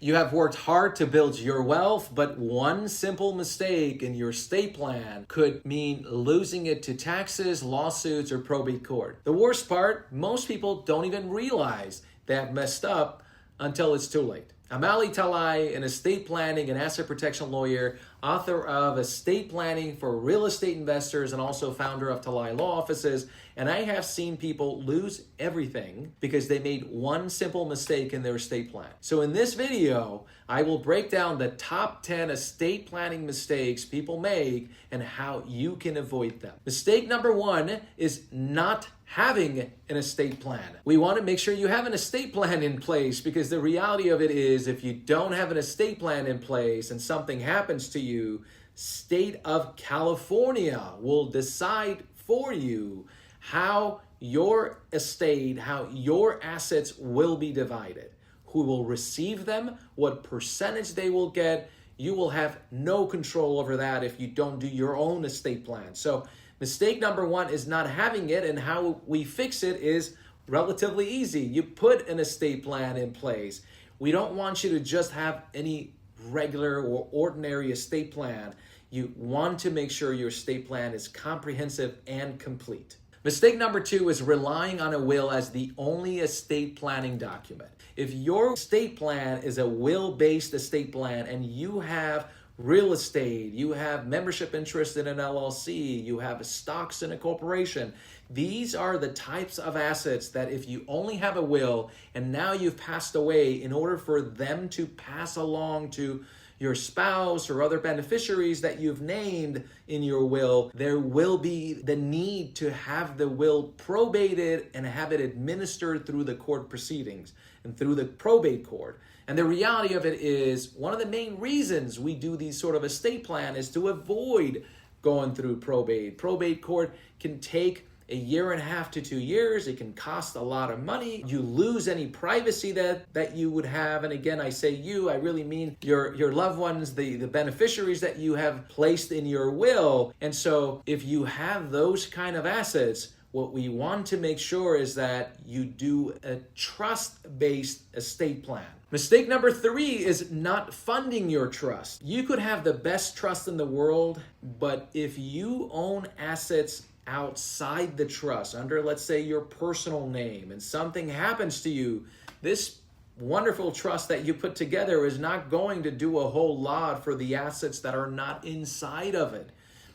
You have worked hard to build your wealth, but one simple mistake in your estate plan could mean losing it to taxes, lawsuits, or probate court. The worst part, most people don't even realize they have messed up until it's too late. I'm Ali Talai, an estate planning and asset protection lawyer, author of Estate Planning for Real Estate Investors, and also founder of Talai Law Offices. And I have seen people lose everything because they made one simple mistake in their estate plan. So in this video, I will break down the top 10 estate planning mistakes people make and how you can avoid them. Mistake number 1 is not having an estate plan. We want to make sure you have an estate plan in place, because the reality of it is, if you don't have an estate plan in place and something happens to you, state of California will decide for you how your estate, how your assets will be divided, who will receive them, what percentage they will get. You will have no control over that if you don't do your own estate plan. So mistake number 1 is not having it, and how we fix it is relatively easy. You put an estate plan in place. We don't want you to just have any regular or ordinary estate plan. You want to make sure your estate plan is comprehensive and complete. Mistake number 2 is relying on a will as the only estate planning document. If your estate plan is a will-based estate plan and you have real estate, you have membership interest in an LLC, you have stocks in a corporation, these are the types of assets that if you only have a will and now you've passed away, in order for them to pass along to your spouse or other beneficiaries that you've named in your will, there will be the need to have the will probated and have it administered through the court proceedings and through the probate court. And the reality of it is, one of the main reasons we do these sort of estate plan is to avoid going through probate. Probate court can take 1.5 to 2 years. It can cost a lot of money. You lose any privacy that you would have. And again, I say you, I really mean your loved ones, the beneficiaries that you have placed in your will. And so if you have those kind of assets, what we want to make sure is that you do a trust-based estate plan. Mistake number 3 is not funding your trust. You could have the best trust in the world, but if you own assets outside the trust, under, let's say, your personal name, and something happens to you, this wonderful trust that you put together is not going to do a whole lot for the assets that are not inside of it.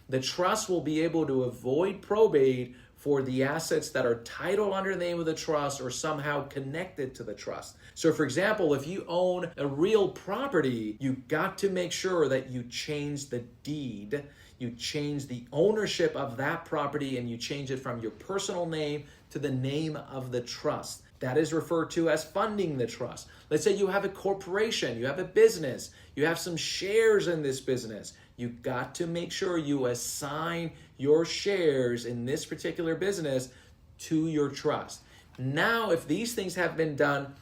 The trust will be able to avoid probate for the assets that are titled under the name of the trust or somehow connected to the trust. So for example, if you own a real property, you got to make sure that you change the deed, you change the ownership of that property, and you change it from your personal name to the name of the trust. That is referred to as funding the trust. Let's say you have a corporation, you have a business, you have some shares in this business. You got to make sure you assign your shares in this particular business to your trust. Now, if these things have been done,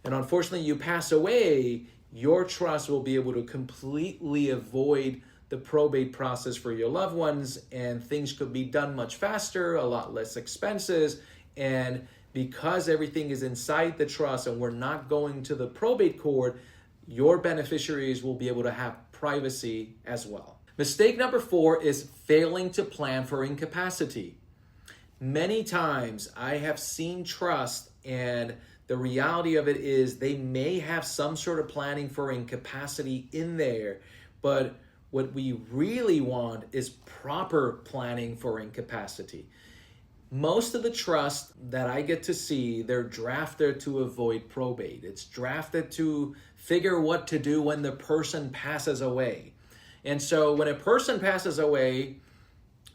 and unfortunately you pass away, your trust will be able to completely avoid the probate process for your loved ones, and things could be done much faster, a lot less expenses. And because everything is inside the trust and we're not going to the probate court, your beneficiaries will be able to have privacy as well. Mistake number 4 is failing to plan for incapacity. Many times I have seen trust, and the reality of it is they may have some sort of planning for incapacity in there, but what we really want is proper planning for incapacity. Most of the trusts that I get to see, they're drafted to avoid probate. It's drafted to figure what to do when the person passes away. And so when a person passes away,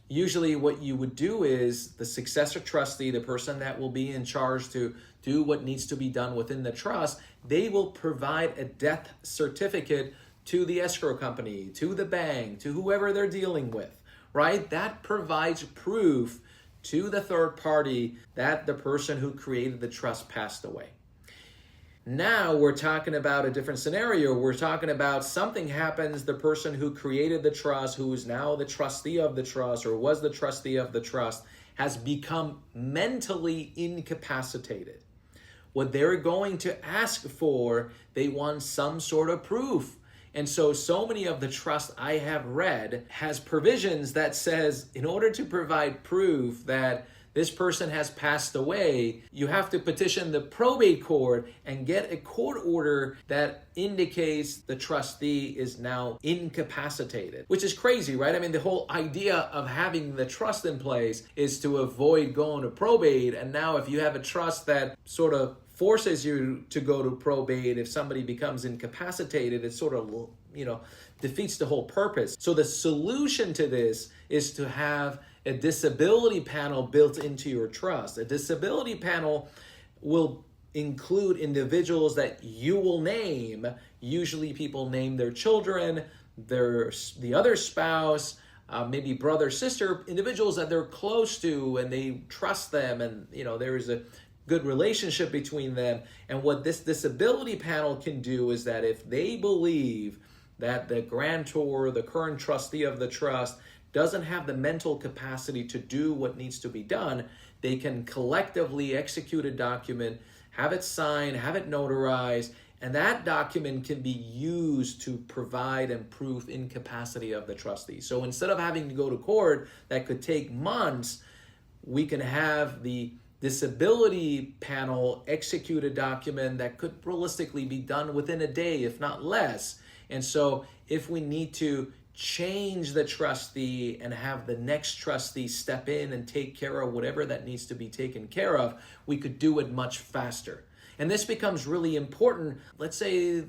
usually what you would do is the successor trustee, the person that will be in charge to do what needs to be done within the trust, they will provide a death certificate to the escrow company, to the bank, to whoever they're dealing with, right? That provides proof to the third party that the person who created the trust passed away. Now we're talking about a different scenario. We're talking about something happens, the person who created the trust, who is now the trustee of the trust or was the trustee of the trust, has become mentally incapacitated. what they're going to ask for, they want some sort of proof. And so many of the trust I have read has provisions that says in order to provide proof that this person has passed away, you have to petition the probate court and get a court order that indicates the trustee is now incapacitated, which is crazy, right? I mean, the whole idea of having the trust in place is to avoid going to probate. And now if you have a trust that sort of forces you to go to probate, if somebody becomes incapacitated, it sort of, defeats the whole purpose. So the solution to this is to have a disability panel built into your trust. A disability panel will include individuals that you will name. Usually people name their children, the other spouse, maybe brother, sister, individuals that they're close to and they trust them, and there is a good relationship between them. And what this disability panel can do is that if they believe that the grantor, the current trustee of the trust, doesn't have the mental capacity to do what needs to be done, they can collectively execute a document, have it signed, have it notarized, and that document can be used to provide and prove incapacity of the trustee. So instead of having to go to court that could take months, we can have the disability panel execute a document that could realistically be done within a day, if not less. And so if we need to change the trustee and have the next trustee step in and take care of whatever that needs to be taken care of, we could do it much faster. And this becomes really important. Let's say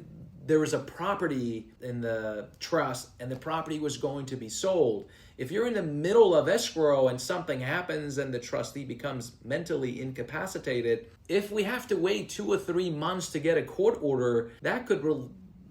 there was a property in the trust and the property was going to be sold. If you're in the middle of escrow and something happens and the trustee becomes mentally incapacitated, if we have to wait 2 or 3 months to get a court order, that could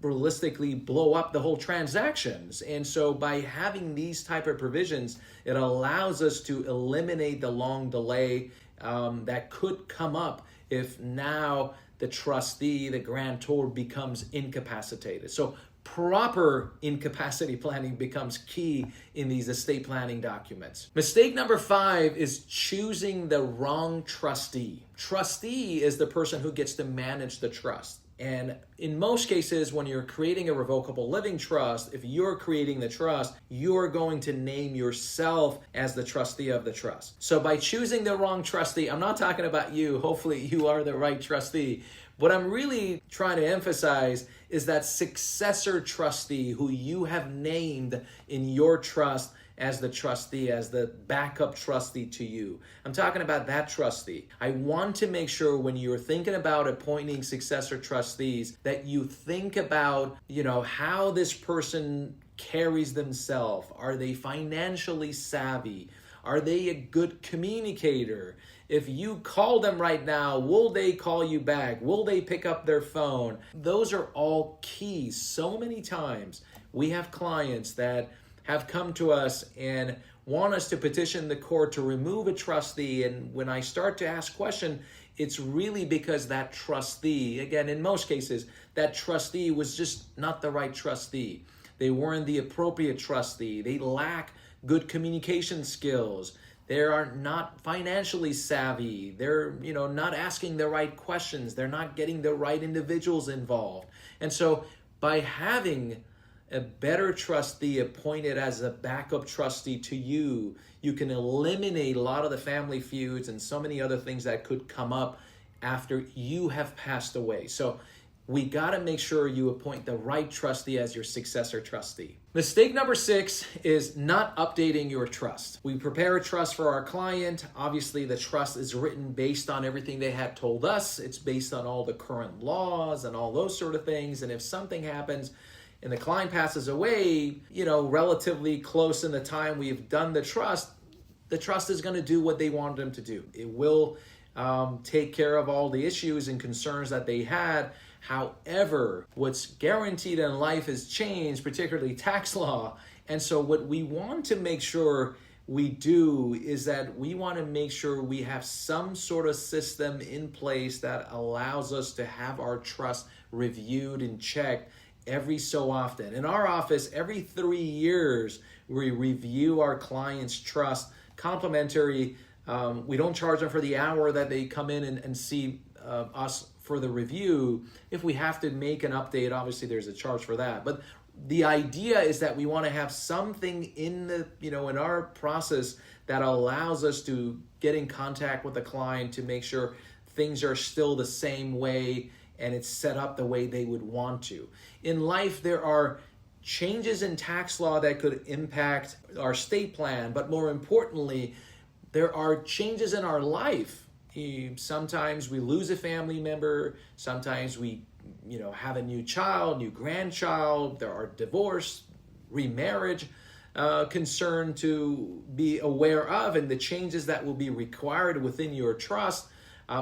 realistically blow up the whole transactions. And so by having these type of provisions, it allows us to eliminate the long delay that could come up if now the trustee, the grantor, becomes incapacitated. So proper incapacity planning becomes key in these estate planning documents. Mistake number 5 is choosing the wrong trustee. Trustee is the person who gets to manage the trust. And in most cases, when you're creating a revocable living trust, if you're creating the trust, you're going to name yourself as the trustee of the trust. So by choosing the wrong trustee, I'm not talking about you. Hopefully you are the right trustee. What I'm really trying to emphasize is that successor trustee who you have named in your trust as the trustee, as the backup trustee to you. I'm talking about that trustee. I want to make sure when you're thinking about appointing successor trustees that you think about, how this person carries themselves. Are they financially savvy? Are they a good communicator? If you call them right now, will they call you back? Will they pick up their phone? Those are all keys. So many times we have clients that have come to us and want us to petition the court to remove a trustee. And when I start to ask questions, it's really because that trustee, again, in most cases, that trustee was just not the right trustee. They weren't the appropriate trustee. They lack good communication skills. They are not financially savvy. They're, not asking the right questions. They're not getting the right individuals involved. And so by having a better trustee appointed as a backup trustee to you, you can eliminate a lot of the family feuds and so many other things that could come up after you have passed away. So we got to make sure you appoint the right trustee as your successor trustee. Mistake number 6 is not updating your trust. We prepare a trust for our client. Obviously, the trust is written based on everything they had told us. It's based on all the current laws and all those sort of things. And if something happens and the client passes away, relatively close in the time we've done the trust is going to do what they wanted them to do. It will take care of all the issues and concerns that they had. However, what's guaranteed in life has changed, particularly tax law. And so what we want to make sure we do is that we want to make sure we have some sort of system in place that allows us to have our trust reviewed and checked every so often. In our office, every 3 years, we review our clients' trust, complimentary. We don't charge them for the hour that they come in and see us for the review. If we have to make an update, obviously there's a charge for that. But the idea is that we want to have something in the, in our process that allows us to get in contact with the client to make sure things are still the same way and it's set up the way they would want to. In life, there are changes in tax law that could impact our estate plan, but more importantly, there are changes in our life. Sometimes we lose a family member, sometimes we have a new child, new grandchild, there are divorce, remarriage concern to be aware of, and the changes that will be required within your trust.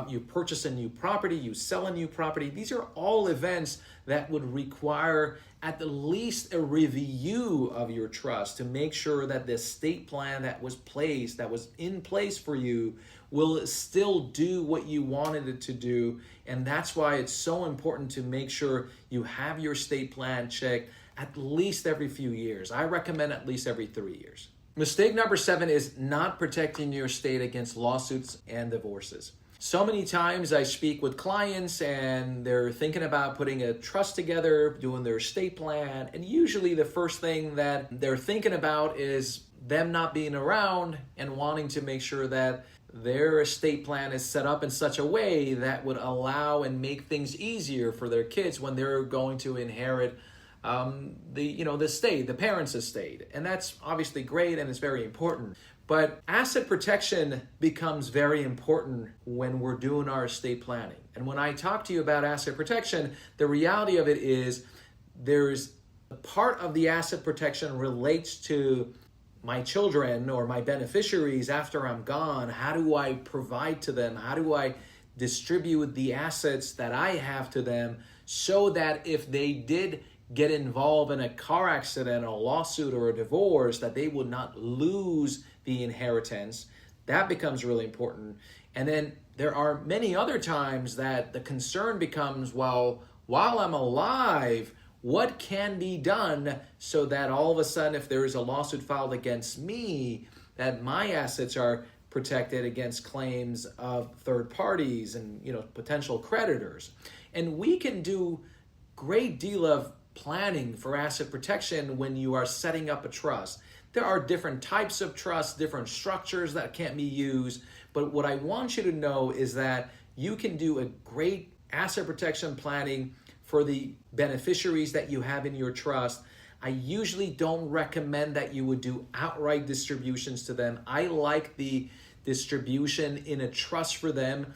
You purchase a new property, you sell a new property. These are all events that would require at the least a review of your trust to make sure that the estate plan that was in place for you will still do what you wanted it to do. And that's why it's so important to make sure you have your estate plan checked at least every few years. I recommend at least every 3 years. Mistake number 7 is not protecting your estate against lawsuits and divorces. So many times I speak with clients and they're thinking about putting a trust together, doing their estate plan, and usually the first thing that they're thinking about is them not being around and wanting to make sure that their estate plan is set up in such a way that would allow and make things easier for their kids when they're going to inherit the estate, the parents' estate. And that's obviously great and it's very important. But asset protection becomes very important when we're doing our estate planning. And when I talk to you about asset protection, the reality of it is there's a part of the asset protection relates to my children or my beneficiaries after I'm gone. How do I provide to them? How do I distribute the assets that I have to them so that if they did get involved in a car accident, a lawsuit, or a divorce, that they would not lose the inheritance? That becomes really important. And then there are many other times that the concern becomes, well, while I'm alive, what can be done so that all of a sudden, if there is a lawsuit filed against me, that my assets are protected against claims of third parties and potential creditors. And we can do great deal of planning for asset protection when you are setting up a trust. There are different types of trusts, different structures that can be used, but what I want you to know is that you can do a great asset protection planning for the beneficiaries that you have in your trust. I usually don't recommend that you would do outright distributions to them. I like the distribution in a trust for them.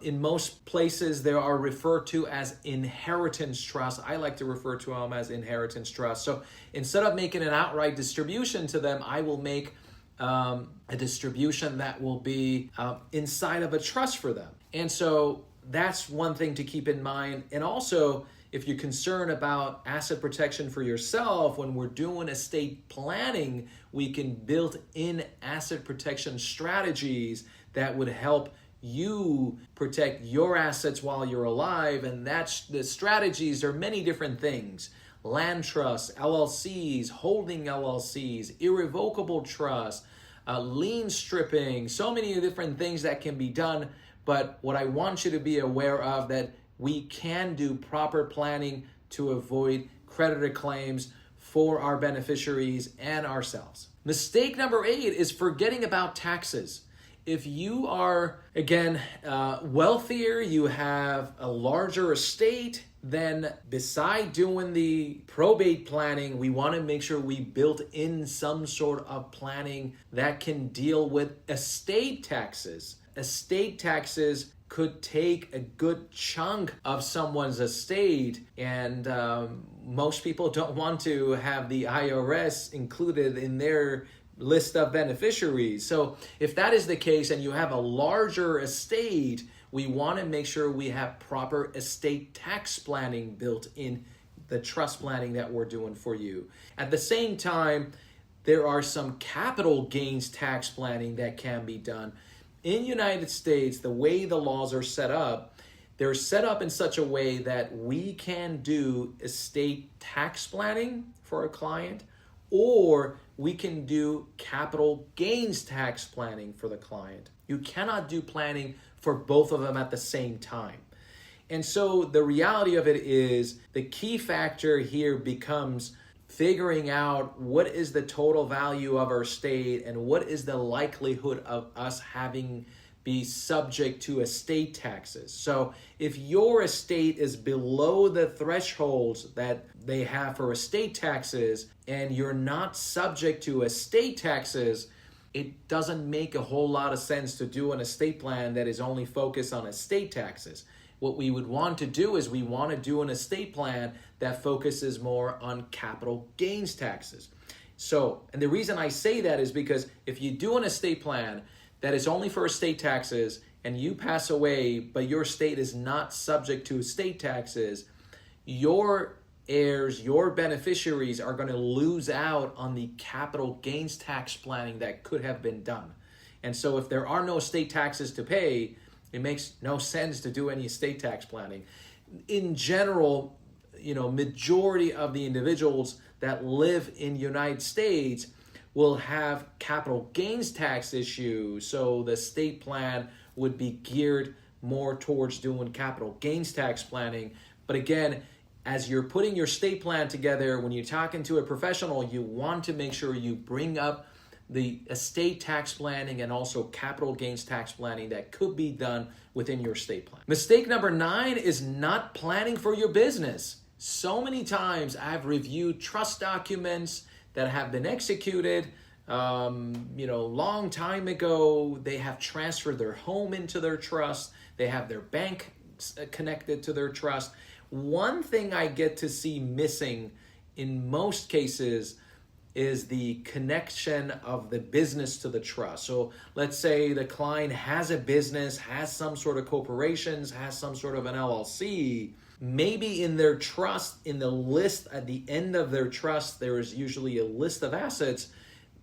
In most places, they are referred to as inheritance trust. I like to refer to them as inheritance trust. So instead of making an outright distribution to them, I will make a distribution that will be inside of a trust for them. And so that's one thing to keep in mind. And also, if you're concerned about asset protection for yourself, when we're doing estate planning, we can build in asset protection strategies that would help you protect your assets while you're alive. And that's the strategies. There are many different things: land trusts, LLCs, holding LLCs, irrevocable trust, lien stripping, so many different things that can be done. But what I want you to be aware of, that we can do proper planning to avoid creditor claims for our beneficiaries and ourselves. Mistake number 8 is forgetting about taxes. If you are, again, wealthier, you have a larger estate, then beside doing the probate planning, we want to make sure we build in some sort of planning that can deal with estate taxes. Estate taxes could take a good chunk of someone's estate, and most people don't want to have the IRS included in their list of beneficiaries. So if that is the case and you have a larger estate, we want to make sure we have proper estate tax planning built in the trust planning that we're doing for you. At the same time, there are some capital gains tax planning that can be done. In the United States, the way the laws are set up, they're set up in such a way that we can do estate tax planning for a client, or we can do capital gains tax planning for the client. You cannot do planning for both of them at the same time. And so the reality of it is the key factor here becomes figuring out what is the total value of our estate and what is the likelihood of us having be subject to estate taxes. So if your estate is below the thresholds that they have for estate taxes and you're not subject to estate taxes, it doesn't make a whole lot of sense to do an estate plan that is only focused on estate taxes. What we would want to do is we want to do an estate plan that focuses more on capital gains taxes. So, and the reason I say that is because if you do an estate plan that is only for estate taxes and you pass away, but your estate is not subject to estate taxes, your heirs, your beneficiaries are going to lose out on the capital gains tax planning that could have been done. And so if there are no estate taxes to pay, it makes no sense to do any estate tax planning. In general, majority of the individuals that live in the United States will have capital gains tax issues. So the estate plan would be geared more towards doing capital gains tax planning. But again, as you're putting your estate plan together, when you're talking to a professional, you want to make sure you bring up the estate tax planning and also capital gains tax planning that could be done within your estate plan. Mistake number 9 is not planning for your business. So many times I've reviewed trust documents that have been executed, long time ago. They have transferred their home into their trust. They have their bank connected to their trust. One thing I get to see missing in most cases is the connection of the business to the trust. So let's say the client has a business, has some sort of corporations, has some sort of an LLC. Maybe in their trust, in the list at the end of their trust, there is usually a list of assets.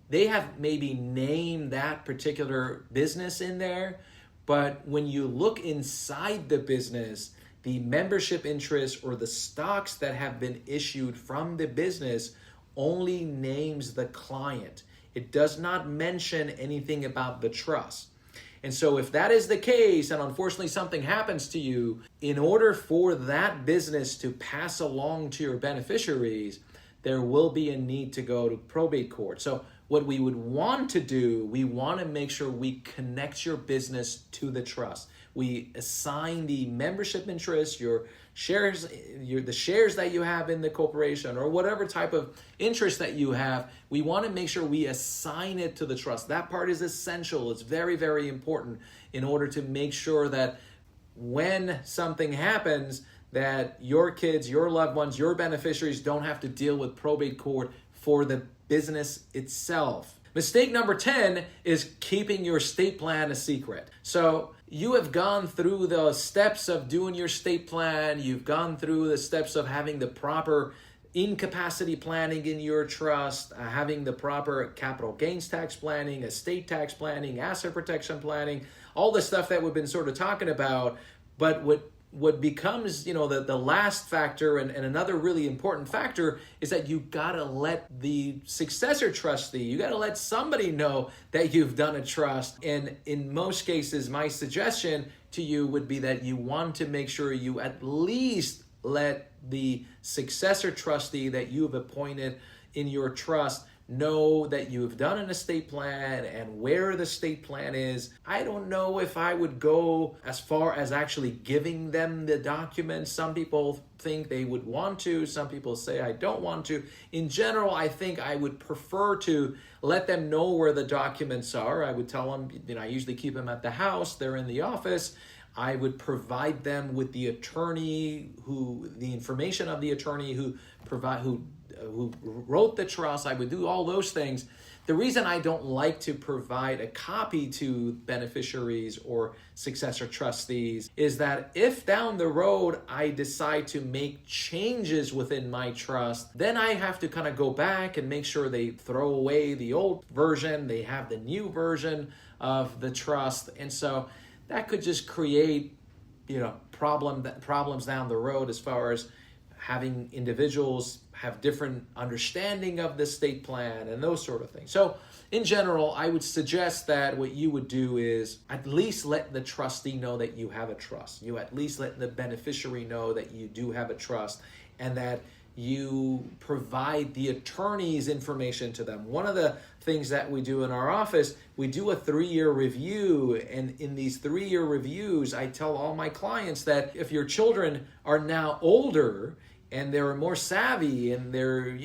They have maybe named that particular business in there, but when you look inside the business, the membership interest or the stocks that have been issued from the business only names the client. It does not mention anything about the trust. And so if that is the case, and unfortunately something happens to you, in order for that business to pass along to your beneficiaries, there will be a need to go to probate court. So what we would want to do, we want to make sure we connect your business to the trust. We assign the membership interest, your shares, the shares that you have in the corporation, or whatever type of interest that you have. We want to make sure we assign it to the trust. That part is essential. It's very, very important in order to make sure that when something happens, that your kids, your loved ones, your beneficiaries don't have to deal with probate court for the business itself. Mistake number 10 is keeping your estate plan a secret. So you have gone through the steps of doing your estate plan. You've gone through the steps of having the proper incapacity planning in your trust, having the proper capital gains tax planning, estate tax planning, asset protection planning, all the stuff that we've been sort of talking about. But what becomes, the last factor and another really important factor is that you gotta let the successor trustee, you gotta let somebody know that you've done a trust. And in most cases, my suggestion to you would be that you want to make sure you at least let the successor trustee that you have appointed in your trust know that you've done an estate plan and where the estate plan is. I don't know if I would go as far as actually giving them the documents. Some people think they would want to. Some people say I don't want to. In general, I think I would prefer to let them know where the documents are. I would tell them, I usually keep them at the house. They're in the office. I would provide them with the attorney the information of the attorney who wrote the trust. I would do all those things. The reason I don't like to provide a copy to beneficiaries or successor trustees is that if down the road I decide to make changes within my trust, then I have to kind of go back and make sure they throw away the old version, they have the new version of the trust. And so that could just create, problems down the road as far as having individuals have different understanding of the estate plan and those sort of things. So in general, I would suggest that what you would do is at least let the trustee know that you have a trust. You at least let the beneficiary know that you do have a trust, and that you provide the attorney's information to them. One of the things that we do in our office, we do a 3-year review. And in these 3-year reviews, I tell all my clients that if your children are now older and they're more savvy and they're,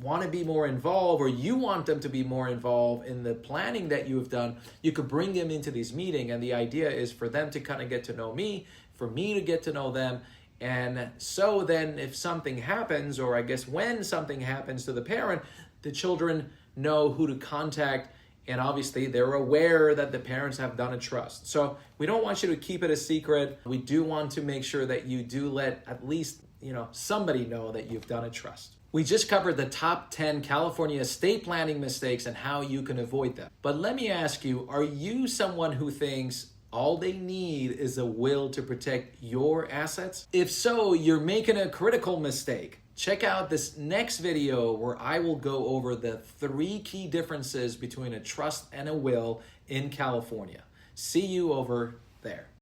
want to be more involved, or you want them to be more involved in the planning that you have done, you could bring them into these meetings. And the idea is for them to kind of get to know me, for me to get to know them. And so then if something happens, or I guess when something happens to the parent, the children know who to contact. And obviously they're aware that the parents have done a trust. So we don't want you to keep it a secret. We do want to make sure that you do let at least, somebody know that you've done a trust. We just covered the top 10 California estate planning mistakes and how you can avoid them. But let me ask you, are you someone who thinks all they need is a will to protect your assets? If so, you're making a critical mistake. Check out this next video where I will go over the 3 key differences between a trust and a will in California. See you over there.